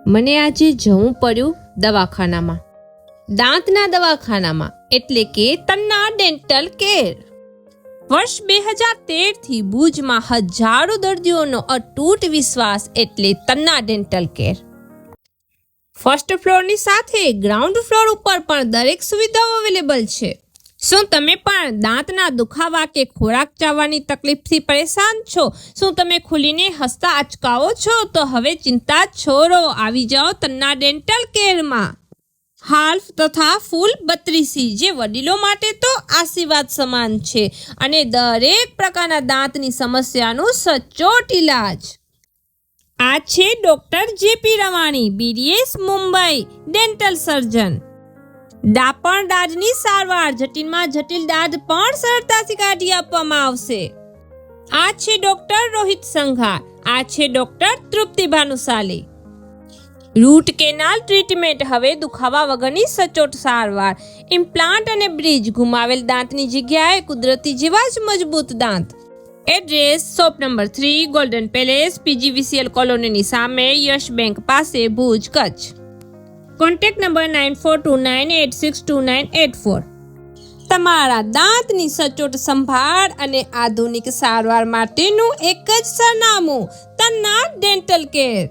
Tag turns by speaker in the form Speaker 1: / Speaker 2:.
Speaker 1: મને આજે જવું પડ્યું દવાખાનામાં, દાંતના દવાખાનામાં, એટલે કે તન્ના ડેન્ટલ કેર. વર્ષ 2013 થી ભુજમાં હજારો દર્દીઓનો અતૂટ વિશ્વાસ એટલે તન્ના ડેન્ટલ કેર. ફર્સ્ટ ફ્લોરની સાથે ગ્રાઉન્ડ ફ્લોર ઉપર પણ દરેક સુવિધાઓ અવેલેબલ છે. શું તમે પણ દાંતના દુખાવા કે ખોરાક ચાવવાની તકલીફથી પરેશાન છો? શું તમે ખુલીને હસતા અચકાવો છો? તો હવે ચિંતા છોડો, આવી જાઓ તન્ના ડેન્ટલ કેરમાં. હાલ્ફ તથા ફૂલ 32C, જે વડીલો માટે તો આશીર્વાદ સમાન છે, અને દરેક પ્રકારના દાંતની સમસ્યાનું સચોટ ઇલાજ. આ છે doctor JP Ravani, BDS Mumbai, dental surgeon. ડાપણ દાઢની સારવાર, જટિલમાં જટિલ દાઢ પણ સરળતાથી કાઢી આપવામાં આવશે. આ છે ડોક્ટર રોહિત સંઘાર. આ છે ડોક્ટર તૃપ્તિ ભાનુશાલી. રૂટ કેનાલ ટ્રીટમેન્ટ, હવે દુખાવા વગરની સચોટ સારવાર. ઇમ્પ્લાન્ટ અને બ્રિજ, ગુમાવેલ દાંતની જગ્યાએ કુદરતી જેવા જ મજબૂત દાંત. Address: shop number 3, golden palace, PGVCL કોલોનીની સામે, યશ બેંક પાસે, ભુજ, કચ્છ. Contact number 9429862984. તમારા દાંતની સચોટ સંભાળ અને આધુનિક સારવાર માટેનું એક જ સરનામું, તન્ના ડેન્ટલ કેર.